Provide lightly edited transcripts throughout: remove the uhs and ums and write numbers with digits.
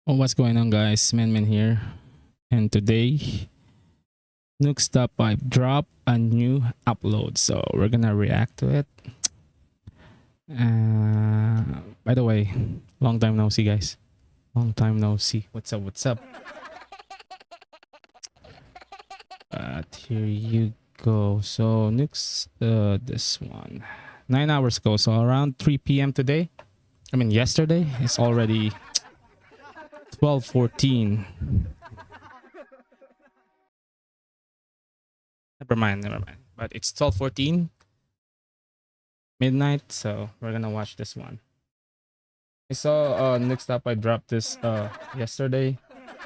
Oh, what's going on, guys? Man here, and today Nukes Stop by drop a new upload, so we're gonna react to it. By the way, long time no see, guys. Long time no see. What's up? What's up? Here you go. So Nukes, this one, 9 hours ago. So around 3 p.m. today. I mean yesterday. It's already 12:14. Never mind. But it's 12:14 midnight, so we're gonna watch this one. I saw next up I dropped this yesterday.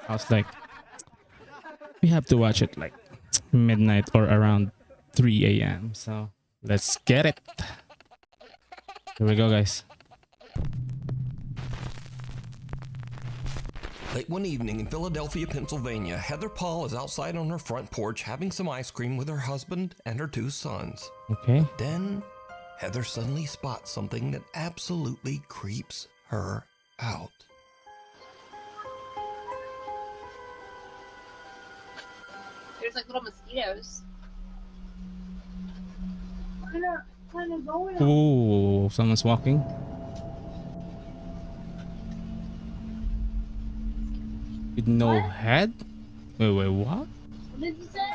I was like, we have to watch it like midnight or around 3 a.m. So let's get it. Here we go, guys. Late one evening in Philadelphia, Pennsylvania, Heather Paul is outside on her front porch having some ice cream with her husband and her two sons. Okay. Then, Heather suddenly spots something that absolutely creeps her out. There's like little mosquitoes. Kind of going on. Ooh, someone's walking. With no head? Wait, what? What did you say?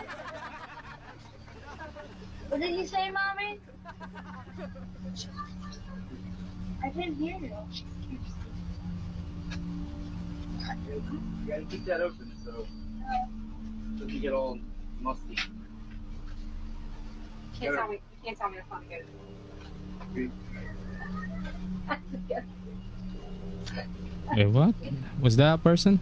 What did you say, Mommy? I didn't hear you. You gotta keep that open so it doesn't get all musty. You can't tell me it's not good. Wait, what? Was that a person?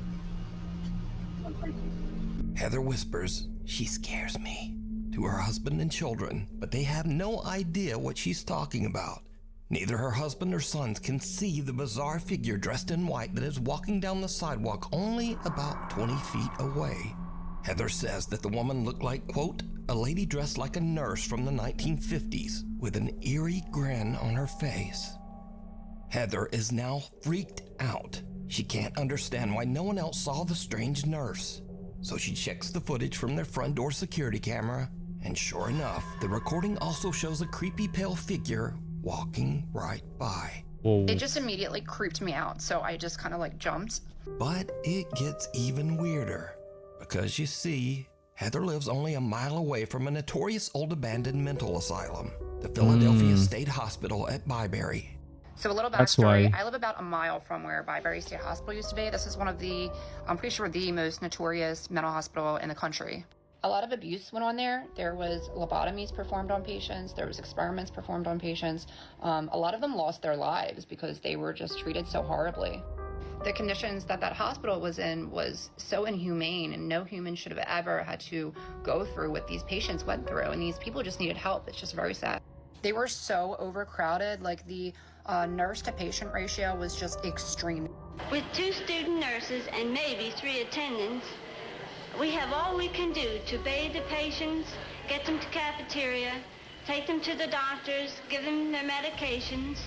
Heather whispers, "She scares me," to her husband and children, but they have no idea what she's talking about. Neither her husband or sons can see the bizarre figure dressed in white that is walking down the sidewalk only about 20 feet away. Heather says that the woman looked like, quote, a lady dressed like a nurse from the 1950s with an eerie grin on her face. Heather is now freaked out. She can't understand why no one else saw the strange nurse. So she checks the footage from their front door security camera, and sure enough, the recording also shows a creepy pale figure walking right by. Whoa. It just immediately creeped me out, so I just kind of like jumped. But it gets even weirder, because you see, Heather lives only a mile away from a notorious old abandoned mental asylum, the Philadelphia State Hospital at Byberry. So a little That's backstory, why- I live about a mile from where Byberry State Hospital used to be. This is one of the, I'm pretty sure, the most notorious mental hospital in the country. A lot of abuse went on there. There was lobotomies performed on patients. There was experiments performed on patients. A lot of them lost their lives because they were just treated so horribly. The conditions that hospital was in was so inhumane, and no human should have ever had to go through what these patients went through, and these people just needed help. It's just very sad. They were so overcrowded, like the nurse to patient ratio was just extreme. With 2 student nurses and maybe 3 attendants, we have all we can do to bathe the patients, get them to cafeteria, take them to the doctors, give them their medications,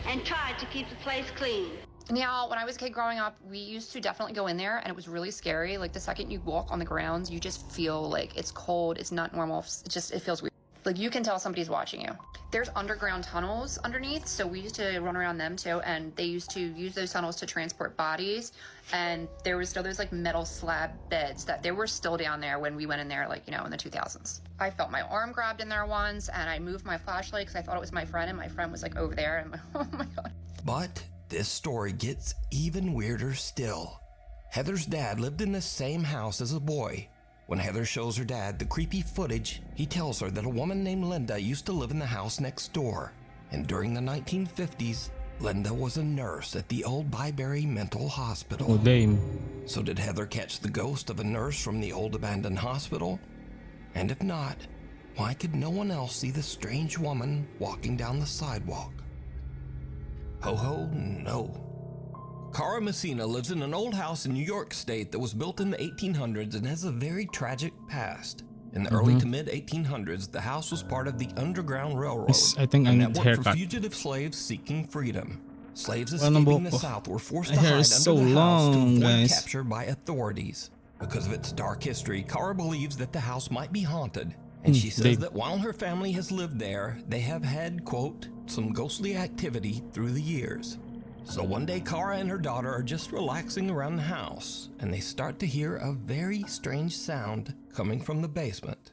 and try to keep the place clean. Now, when I was a kid growing up, we used to definitely go in there, and it was really scary. Like, the second you walk on the grounds, you just feel like it's cold, it's not normal, it feels weird. Like, you can tell somebody's watching you. There's underground tunnels underneath, so we used to run around them too, and they used to use those tunnels to transport bodies, and there was still those like metal slab beds that they were still down there when we went in there, like, you know, in the 2000s. I felt my arm grabbed in there once, and I moved my flashlight because I thought it was my friend, and my friend was like over there, and oh my God. But this story gets even weirder still. Heather's dad lived in the same house as a boy. When Heather shows her dad the creepy footage, he tells her that a woman named Linda used to live in the house next door. And during the 1950s, Linda was a nurse at the old Byberry Mental Hospital. Oh, damn. So did Heather catch the ghost of a nurse from the old abandoned hospital? And if not, why could no one else see the strange woman walking down the sidewalk? Ho, no. Cara Messina lives in an old house in New York State that was built in the 1800s and has a very tragic past. In the early to mid 1800s, the house was part of the Underground Railroad, Yes, I think I a need network for haircut. fugitive slaves seeking freedom. Slaves Ano escaping ba- the South were forced My to hair hide is so under the house to long, avoid guys. capture by authorities. Because of its dark history, Kara believes that the house might be haunted, and she says babe. that while her family has lived there, they have had, quote, some ghostly activity through the years. So one day, Kara and her daughter are just relaxing around the house, and they start to hear a very strange sound coming from the basement.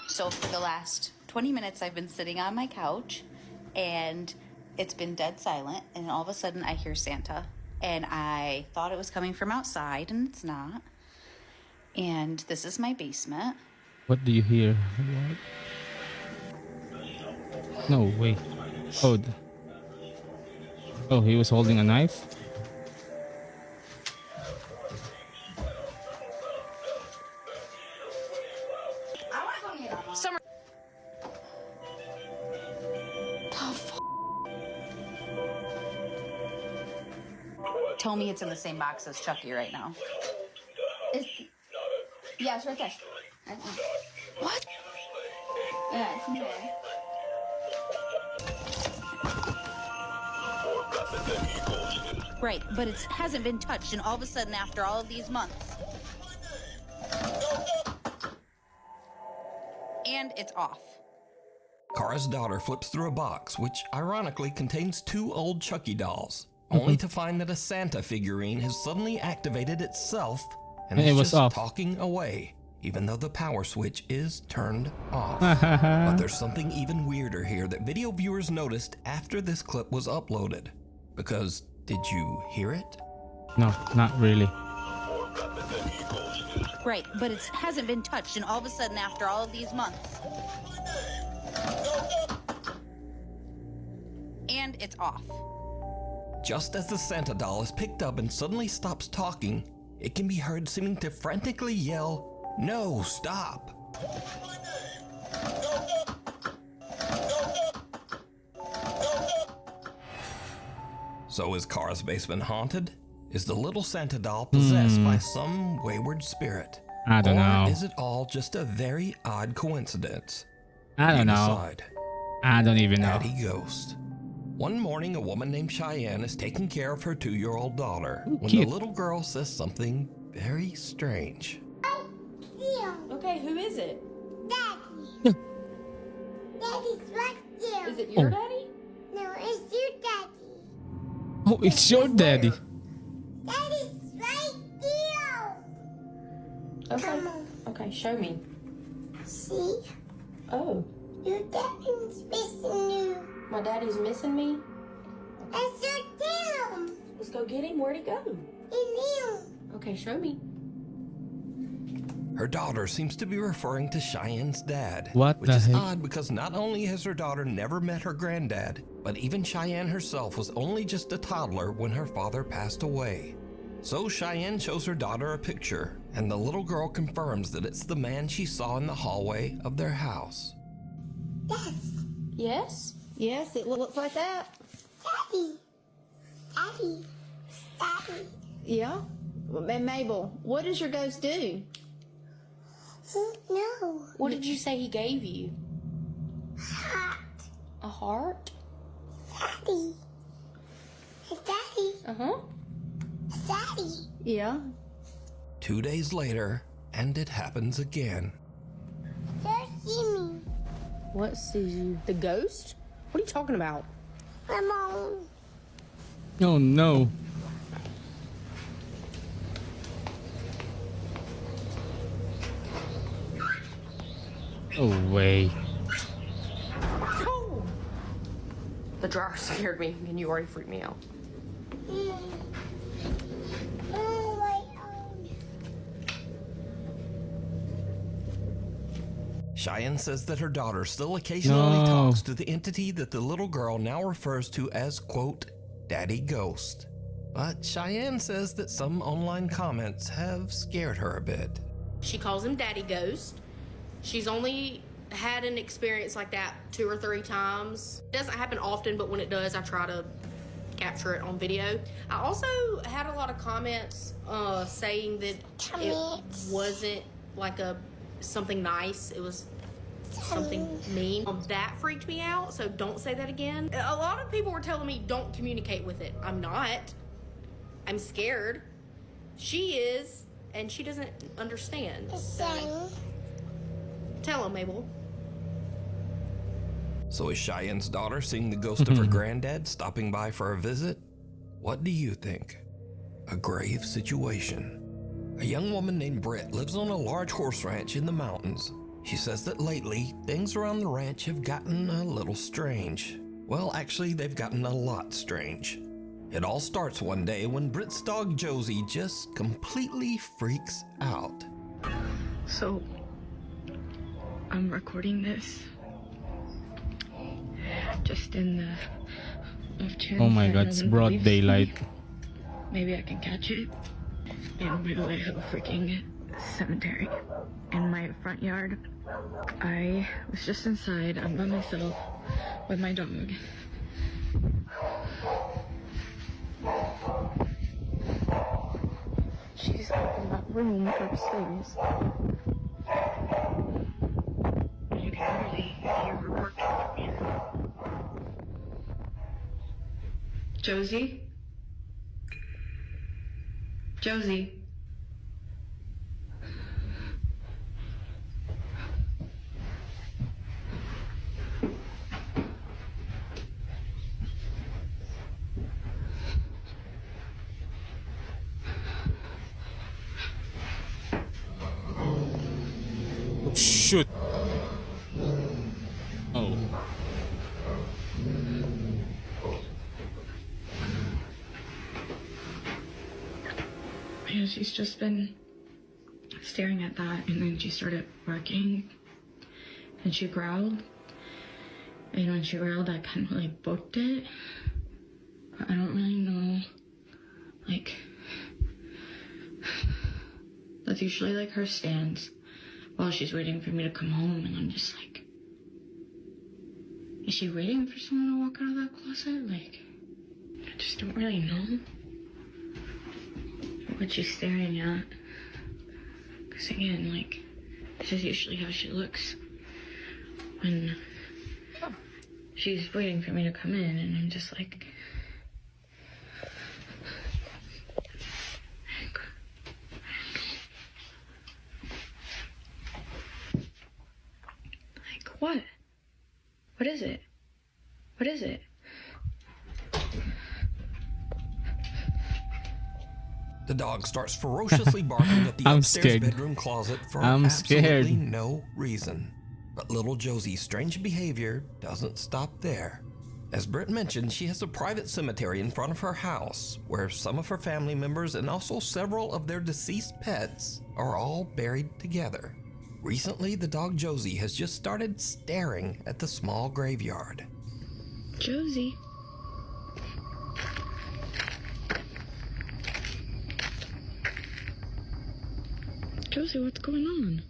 So for the last 20 minutes, I've been sitting on my couch, and it's been dead silent, and all of a sudden I hear Santa, and I thought it was coming from outside, and it's not. And this is my basement. What do you hear? What? No, wait. Oh, oh, he was holding a knife? Summer. Oh, Tell me it's in the same box as Chucky right now. Yeah, it's right there. What? Yeah, it's in there. Right, but it hasn't been touched, and all of a sudden, after all of these months. And it's off. Kara's daughter flips through a box, which ironically contains 2 old Chucky dolls, only to find that a Santa figurine has suddenly activated itself and It is was just off. talking away, even though the power switch is turned off. But there's something even weirder here that video viewers noticed after this clip was uploaded. Because, did you hear it? No, not really. Right, but it hasn't been touched, and all of a sudden, after all of these months. And it's off. Just as the Santa doll is picked up and suddenly stops talking, it can be heard seeming to frantically yell, "No, stop!" So is Kara's basement haunted? Is the little Santa doll possessed by some wayward spirit? I don't know. Or is it all just a very odd coincidence? I You don't know. decide. I don't even know. Daddy Ghost. One morning, a woman named Cheyenne is taking care of her 2-year-old daughter when cute. the little girl says something very strange. Okay, who is it? Daddy. Daddy's right there. Is it your Oh. daddy? No, it's your daddy. Oh, it's your daddy. Daddy's right there. Okay. Okay, show me. See? Oh, Your daddy's missing you. my daddy's missing me? That's your him. Let's go get him. Where'd he go? In him. Okay, show me. Her daughter seems to be referring to Cheyenne's dad. What Which the is heck? odd because not only has her daughter never met her granddad, but even Cheyenne herself was only just a toddler when her father passed away. So Cheyenne shows her daughter a picture, and the little girl confirms that it's the man she saw in the hallway of their house. Yes? Yes, it looks like that. Daddy. Daddy. Daddy. Yeah. And Mabel, what does your ghost do? No. What did you say he gave you? Hot. A heart? Daddy. Hey, Daddy. Uh-huh. Daddy. Yeah. 2 days later, and it happens again. Just see me. What sees you? The ghost? What are you talking about? Ramon. Oh no. Oh way. The dryer scared me, and you already freaked me out. Oh, my own. Cheyenne says that her daughter still occasionally No. talks to the entity that the little girl now refers to as, quote, Daddy Ghost. But Cheyenne says that some online comments have scared her a bit. She calls him Daddy Ghost. She's only had an experience like that 2 or 3 times. It doesn't happen often, but when it does, I try to capture it on video. I also had a lot of comments saying that it wasn't like something nice. It was something mean. That freaked me out, so don't say that again. A lot of people were telling me don't communicate with it. I'm not. I'm scared. She is, and she doesn't understand. So. Tell him, Mabel. So is Cheyenne's daughter seeing the ghost of her granddad stopping by for a visit? What do you think? A grave situation. A young woman named Britt lives on a large horse ranch in the mountains. She says that lately, things around the ranch have gotten a little strange. Well, actually, they've gotten a lot strange. It all starts one day when Britt's dog Josie just completely freaks out. So, I'm recording this just in the off chance. Oh my god, it's broad daylight. Maybe I can catch it. And by the way, I have a freaking cemetery in my front yard. I was just inside. I'm by myself with my dog. She's up in that room upstairs. You can literally hear her working from here. Josie? Josie? Shoot. Oh. Yeah, she's just been staring at that, and then she started barking, and she growled. And when she growled, I kind of like booked it. But I don't really know. Like, that's usually like her stance while she's waiting for me to come home, and I'm just like, is she waiting for someone to walk out of that closet? Like, I just don't really know what she's staring at. Because again, like, this is usually how she looks when she's waiting for me to come in, and I'm just like, what? What is it? What is it? The dog starts ferociously barking at the I'm upstairs scared. bedroom closet for I'm absolutely scared. no reason. But little Josie's strange behavior doesn't stop there. As Britt mentioned, she has a private cemetery in front of her house where some of her family members and also several of their deceased pets are all buried together. Recently, the dog Josie has just started staring at the small graveyard. Josie? Josie, what's going on?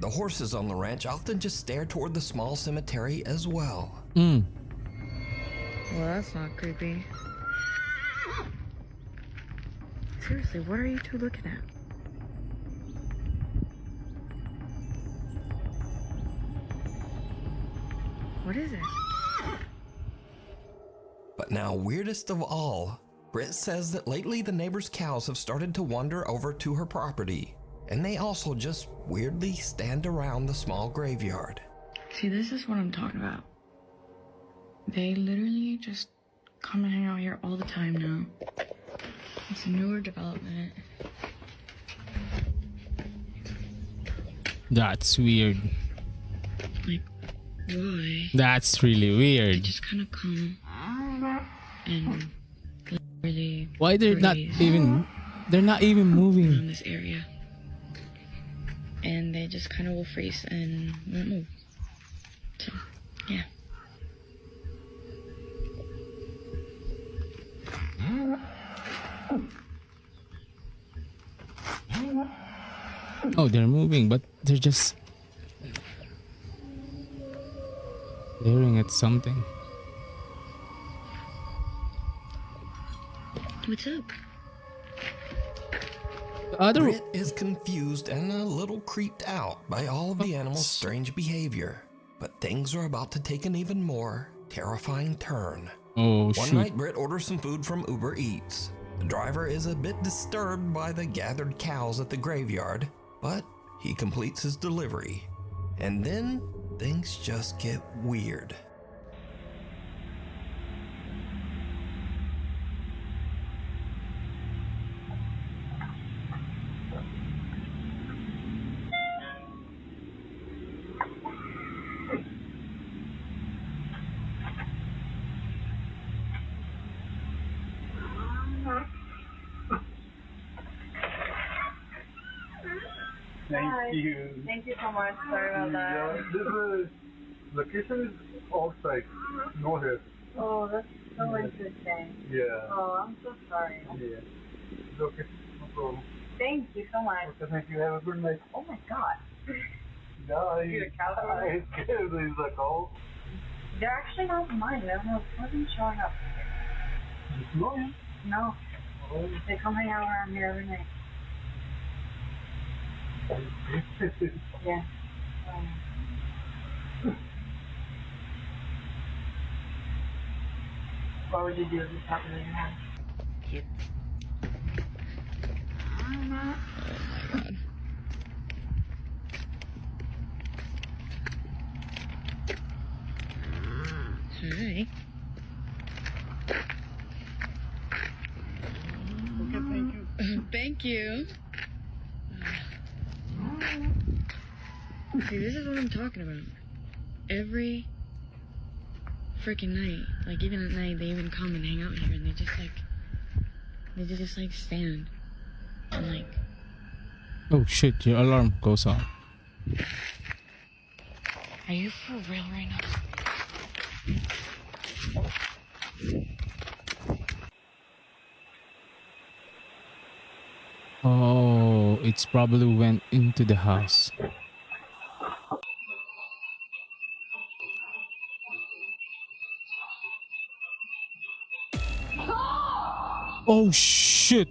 The horses on the ranch often just stare toward the small cemetery as well. Well, that's not creepy. Seriously, what are you two looking at? What is it? But now, weirdest of all, Britt says that lately the neighbors' cows have started to wander over to her property, and they also just weirdly stand around the small graveyard. See, this is what I'm talking about. They literally just come and hang out here all the time now. It's a newer development. That's weird. Like, why? That's really They weird. just kind of come and literally Why they're not breathe even around moving? this area. And they just kind of will freeze and won't move. So, yeah. Oh, they're moving, but they're just staring at something. What's up? The other Britt is confused and a little creeped out by all of the animals' strange behavior. But things are about to take an even more terrifying turn. Oh One shoot. night, Britt orders some food from Uber Eats. The driver is a bit disturbed by the gathered cows at the graveyard, but he completes his delivery. And then things just get weird. Thank you. Thank you so much. Sorry about that. This location is outside, no here. Oh, that's so interesting. Yeah. Oh, I'm so sorry. Yeah. It's okay, no problem. Thank you so much. Okay, thank you. Have a good night. Oh my god. Yeah, See the cow? I scared. There's a cow. They're actually not mine. I don't know. It wasn't showing up. You know him? No. Oh. They come hang out around here every night. Yeah. What would you do if this happened in your house? Kid. Oh my god. Hi. Okay, thank you. Thank you. See, this is what I'm talking about. Every freaking night, like even at night, they even come and hang out here, and they just like stand and like. Oh shit, your alarm goes off. Are you for real right now? Oh, it's probably went into the house. Oh shit!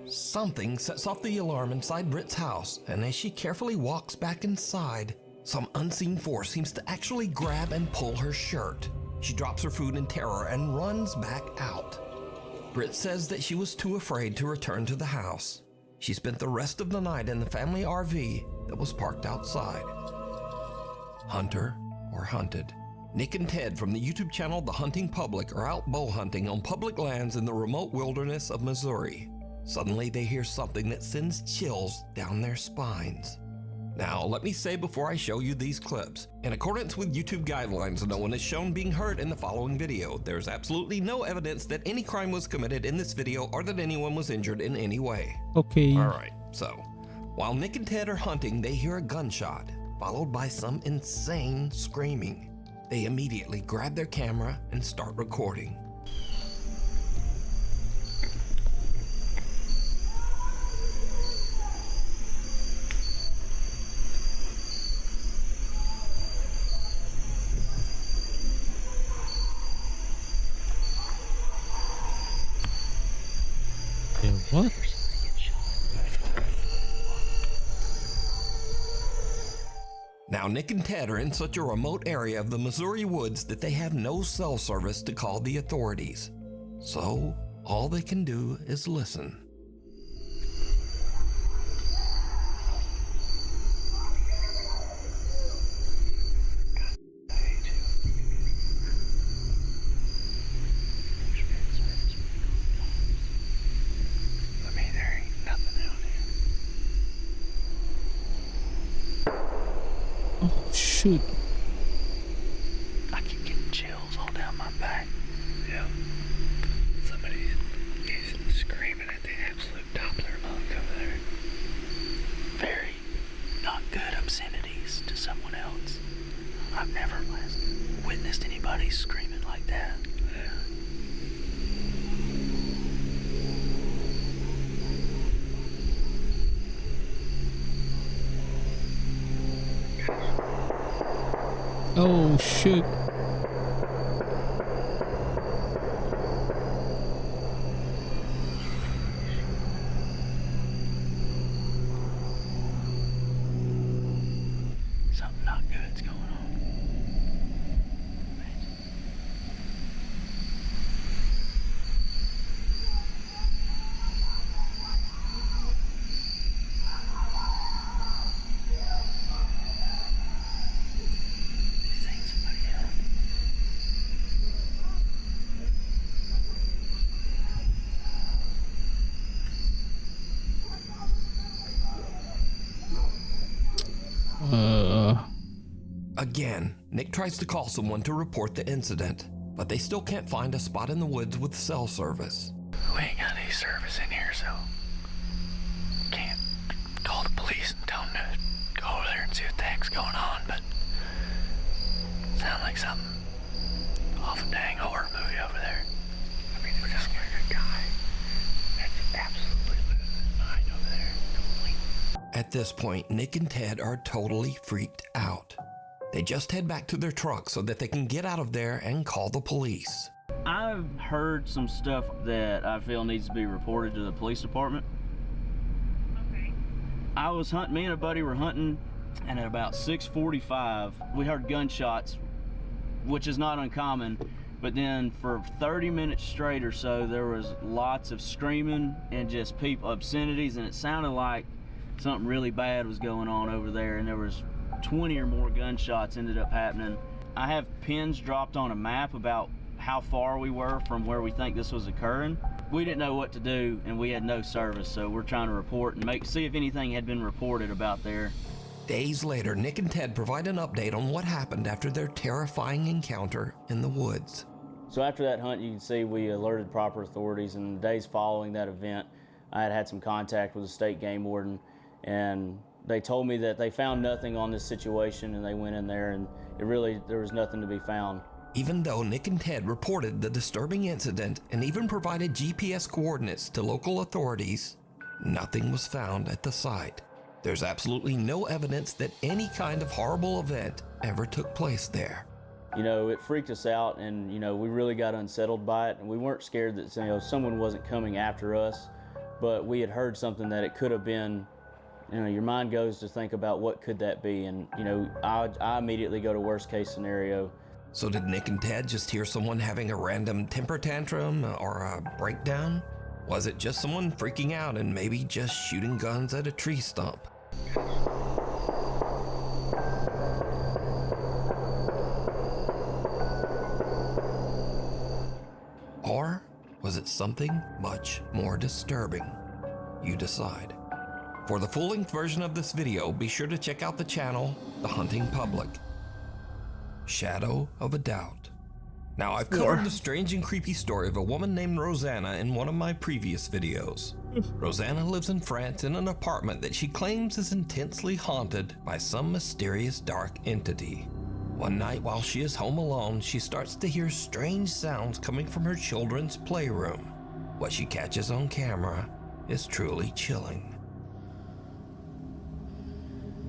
Something sets off the alarm inside Britt's house, and as she carefully walks back inside, some unseen force seems to actually grab and pull her shirt. She drops her food in terror and runs back out. Britt says that she was too afraid to return to the house. She spent the rest of the night in the family RV that was parked outside. Hunter or hunted. Nick and Ted from the YouTube channel The Hunting Public are out bow hunting on public lands in the remote wilderness of Missouri. Suddenly they hear something that sends chills down their spines. Now, let me say before I show you these clips, in accordance with YouTube guidelines, no one is shown being hurt in the following video. There is absolutely no evidence that any crime was committed in this video or that anyone was injured in any way. Okay. Alright, so, while Nick and Ted are hunting, they hear a gunshot, followed by some insane screaming. They immediately grab their camera and start recording. What? Now, Nick and Ted are in such a remote area of the Missouri woods that they have no cell service to call the authorities. So, all they can do is listen. Shoot. I keep getting chills all down my back. Yeah. Somebody is screaming at the absolute top of their lungs over there. Very not good obscenities to someone else. I've never witnessed anybody screaming like that. Oh shit. Nick tries to call someone to report the incident, but they still can't find a spot in the woods with cell service. We ain't got any service in here, so can't call the police and tell them to go over there and see what the heck's going on, but sound like something off a dang horror movie over there. I mean, it sounds like a guy that's absolutely losing his mind over there. Totally. At this point, Nick and Ted are totally freaked out. They just head back to their truck so that they can get out of there and call the police. I've heard some stuff that I feel needs to be reported to the police department. Okay. I was hunting, me and a buddy were hunting, and at about 6:45, we heard gunshots, which is not uncommon, but then for 30 minutes straight or so, there was lots of screaming and just people, obscenities, and it sounded like something really bad was going on over there, and there was 20 or more gunshots ended up happening. I have pins dropped on a map about how far we were from where we think this was occurring. We didn't know what to do, and we had no service, so we're trying to report and see if anything had been reported about there. Days later, Nick and Ted provide an update on what happened after their terrifying encounter in the woods. So after that hunt, you can see we alerted proper authorities, and the days following that event, I had some contact with the state game warden, and they told me that they found nothing on this situation, and they went in there, and there was nothing to be found. Even though Nick and Ted reported the disturbing incident and even provided GPS coordinates to local authorities, nothing was found at the site. There's absolutely no evidence that any kind of horrible event ever took place there. You know, it freaked us out, and you know, we really got unsettled by it, and we weren't scared that someone wasn't coming after us, but we had heard something that it could have been. You know, your mind goes to think about what could that be, and you know, I immediately go to worst case scenario. So did Nick and Ted just hear someone having a random temper tantrum or a breakdown? Was it just someone freaking out and maybe just shooting guns at a tree stump? Or was it something much more disturbing? You decide. For the full-length version of this video, be sure to check out the channel, The Hunting Public. Shadow of a Doubt. Now, I've covered the strange and creepy story of a woman named Rosanna in one of my previous videos. Rosanna lives in France in an apartment that she claims is intensely haunted by some mysterious dark entity. One night while she is home alone, she starts to hear strange sounds coming from her children's playroom. What she catches on camera is truly chilling.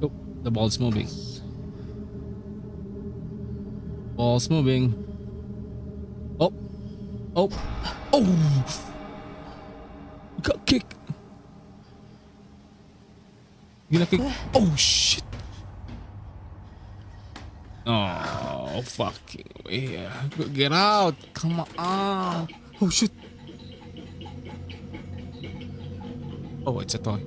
Oh, the ball's moving. Ball's moving. Oh. Oh. Oh. Got kick. You gonna kick? Oh shit. Oh fucking yeah. Get out. Come on. Oh shit. Oh, it's a toy.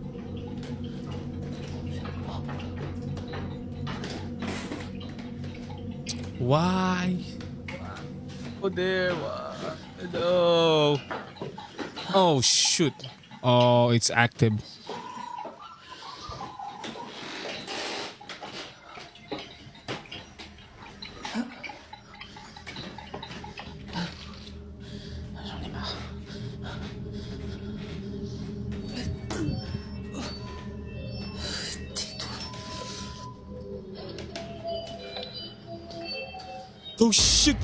Why? Oh there. No. Oh shoot. Oh, it's active. Oh shit!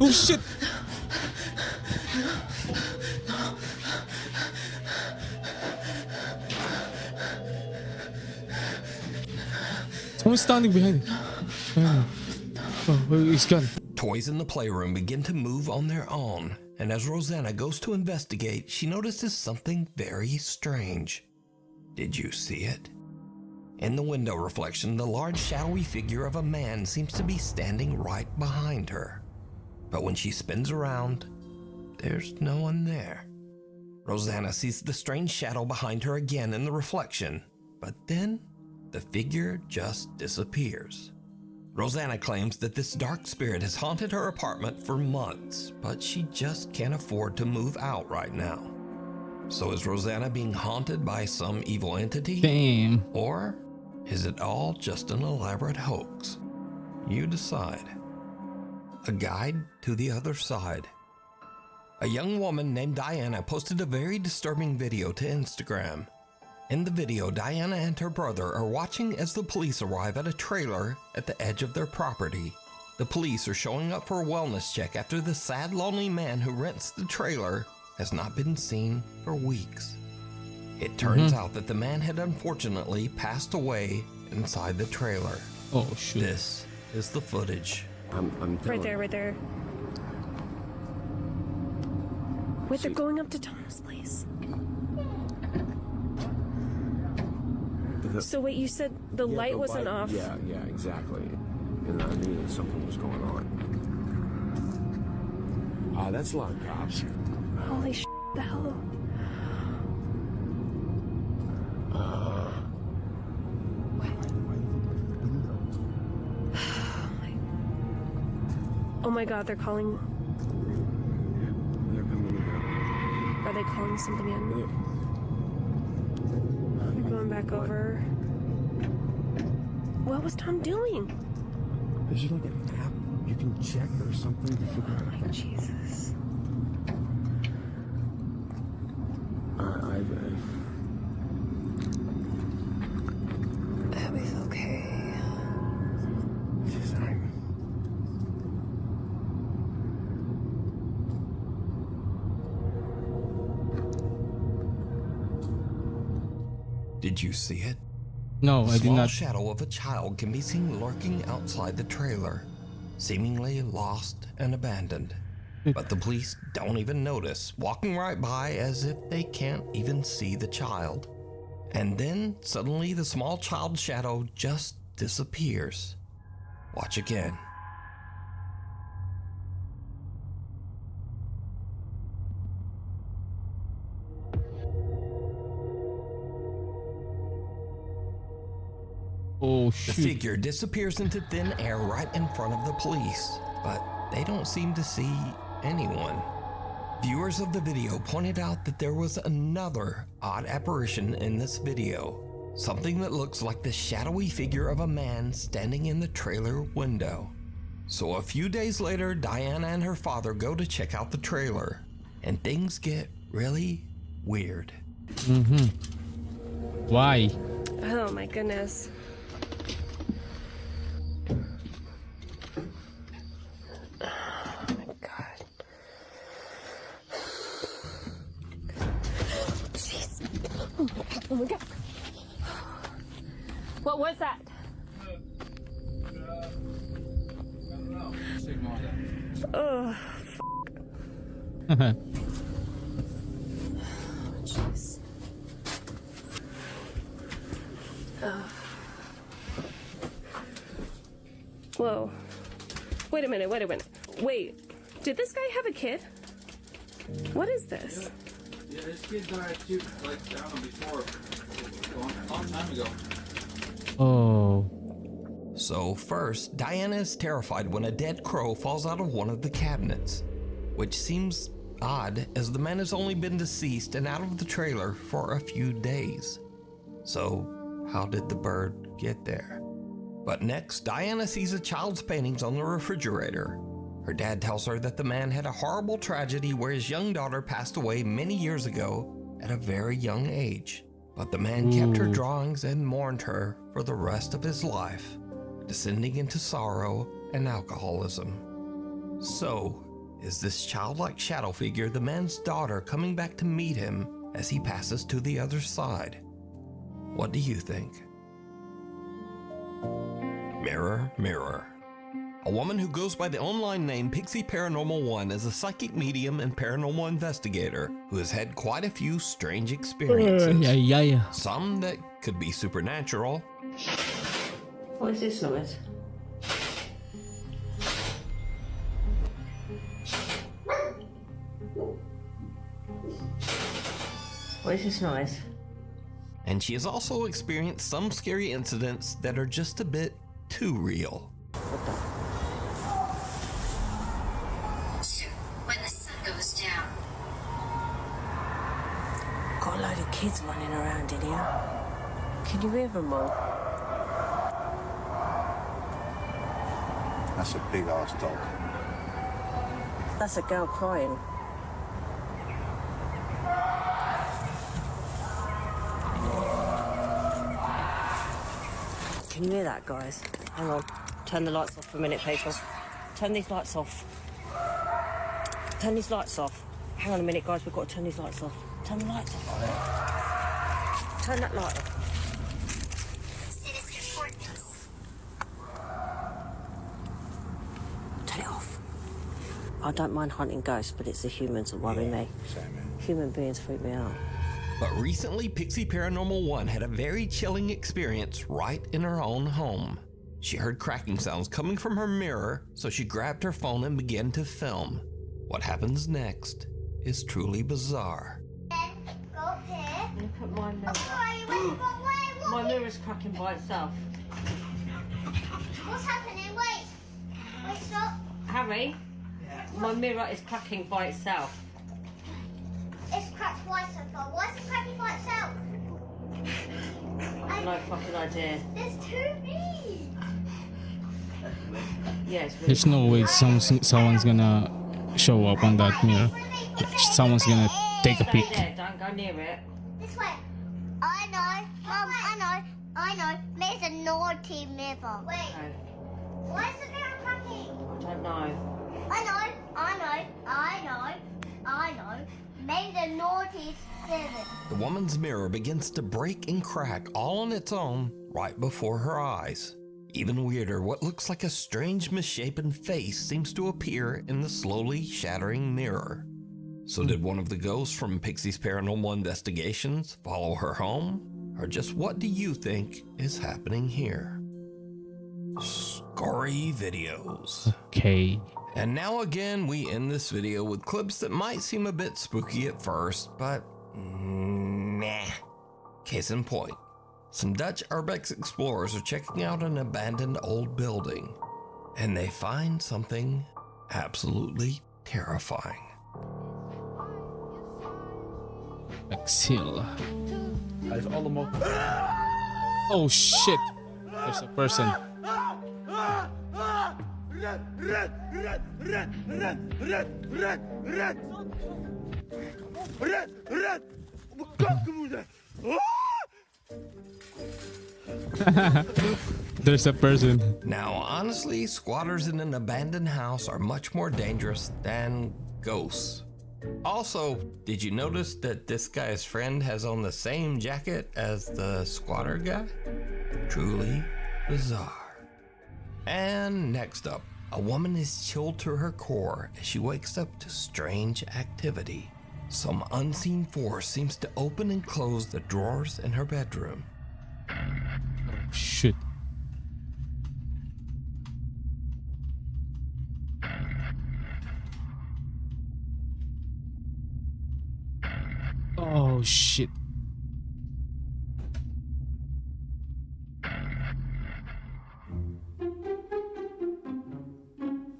Oh shit! Someone's standing behind it. Oh, he's gone. Toys in the playroom begin to move on their own, and as Rosanna goes to investigate, she notices something very strange. Did you see it? In the window reflection, the large shadowy figure of a man seems to be standing right behind her. But when she spins around, there's no one there. Rosanna sees the strange shadow behind her again in the reflection, but then the figure just disappears. Rosanna claims that this dark spirit has haunted her apartment for months, but she just can't afford to move out right now. So is Rosanna being haunted by some evil entity? Damn. Or Is it all just an elaborate hoax? You decide. A guide to the other side. A young woman named Diana posted a very disturbing video to Instagram. In the video, Diana and her brother are watching as the police arrive at a trailer at the edge of their property. The police are showing up for a wellness check after the sad, lonely man who rents the trailer has not been seen for weeks. It turns out that the man had unfortunately passed away inside the trailer. Oh, shoot. This is the footage. I'm right there, right there. Wait, they're going up to Tom's place. So wait, you said the light wasn't off? Yeah, exactly. And I knew that something was going on. That's a lot of cops. Holy sh**, the hell? Oh my god, they're calling. They're coming in. Are they calling something in? They're going back over. What was Tom doing? Is there like an app you can check or something to figure out? Oh, Jesus. Abby's okay. She's fine. Did you see it? No, I did small not. shadow of a child can be seen lurking outside the trailer, seemingly lost and abandoned. But the police don't even notice, walking right by as if they can't even see the child. And then suddenly the small child's shadow just disappears. Watch again. Oh, The shoot. figure disappears into thin air right in front of the police, but they don't seem to see anyone. Viewers of the video pointed out that there was another odd apparition in this video, something that looks like the shadowy figure of a man standing in the trailer window. So a few days later, Diana and her father go to check out the trailer, and things get really weird. Why? Oh my goodness. Oh my god. What was that? Oh, jeez. Whoa. Wait a minute, wait a minute. Wait, did this guy have a kid? What is this? Yeah, this kid died too, like, I don't know, before, a long time ago. Oh. So first, Diana is terrified when a dead crow falls out of one of the cabinets, which seems odd as the man has only been deceased and out of the trailer for a few days. So how did the bird get there? But next, Diana sees a child's paintings on the refrigerator. Her dad tells her that the man had a horrible tragedy where his young daughter passed away many years ago at a very young age. But the man kept her drawings and mourned her for the rest of his life, descending into sorrow and alcoholism. So, is this childlike shadow figure the man's daughter coming back to meet him as he passes to the other side? What do you think? Mirror, mirror. A woman who goes by the online name Pixie Paranormal 1 is a psychic medium and paranormal investigator who has had quite a few strange experiences. Yeah. Some that could be supernatural. What is this noise? What is this noise? And she has also experienced some scary incidents that are just a bit too real. When the sun goes down. Got a load of kids running around in here. Can you hear them all? That's a big ass dog. That's a girl crying. Can you hear that, guys? Hang on. Turn the lights off for a minute, people. Turn these lights off. Turn these lights off. Hang on a minute, guys. We've got to turn these lights off. Turn the lights off. Turn that light off. Turn it off. I don't mind hunting ghosts, but it's the humans that worry me. Human beings freak me out. But recently, Pixie Paranormal 1 had a very chilling experience right in her own home. She heard cracking sounds coming from her mirror, so she grabbed her phone and began to film. What happens next is truly bizarre. Go up here. Look at my mirror. Wait, My mirror's cracking by itself. what's happening? Wait. Wait, stop. Harry, my mirror is cracking by itself. It's cracked twice so far. Why is it cracking by itself? No fucking idea. There's too big. Yeah, it's really There's no way someone's gonna show up on that mirror. Someone's gonna take a peek. Stay there, don't go near it. This way. I know. Mum, I know. There's a naughty mirror. Wait. Why is the mirror cracking? I don't know. I know. Maybe the naughty seven. The woman's mirror begins to break and crack all on its own right before her eyes. Even weirder, what looks like a strange misshapen face seems to appear in the slowly shattering mirror. So did one of the ghosts from Pixie's Paranormal Investigations follow her home? Or just what do you think is happening here? Scary videos. Okay. And now again, we end this video with clips that might seem a bit spooky at first, but nah. Case in point, some Dutch urbex explorers are checking out an abandoned old building, and they find something absolutely terrifying. Exhale. Oh shit! There's a person. There's a person. Now, honestly, squatters in an abandoned house are much more dangerous than ghosts. Also, did you notice that this guy's friend has on the same jacket as the squatter guy? Truly bizarre. And next up, a woman is chilled to her core as she wakes up to strange activity. Some unseen force seems to open and close the drawers in her bedroom. Shit. Oh shit.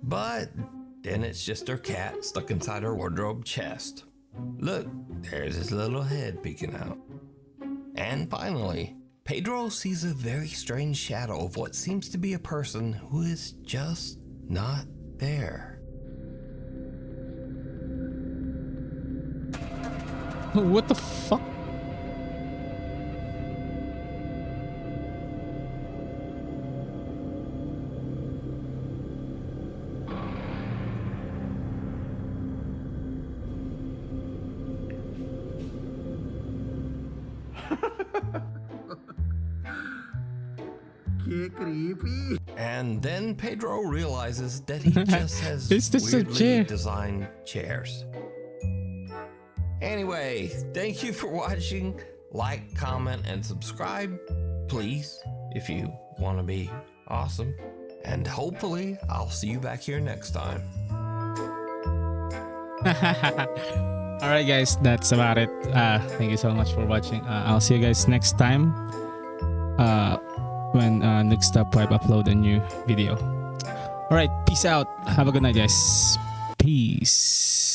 But then it's just her cat stuck inside her wardrobe chest. Look, there's his little head peeking out. And finally, Pedro sees a very strange shadow of what seems to be a person who is just not there. What the fuck? Qué creepy. And then Pedro realizes that he just has It's just a weirdly chair. designed chairs. Anyway, thank you for watching. Like, comment, and subscribe, please, if you want to be awesome. And hopefully, I'll see you back here next time. Alright guys, that's about it. Thank you so much for watching. I'll see you guys next time when Nukes Top 5 upload a new video. Alright, peace out. Have a good night guys. Peace.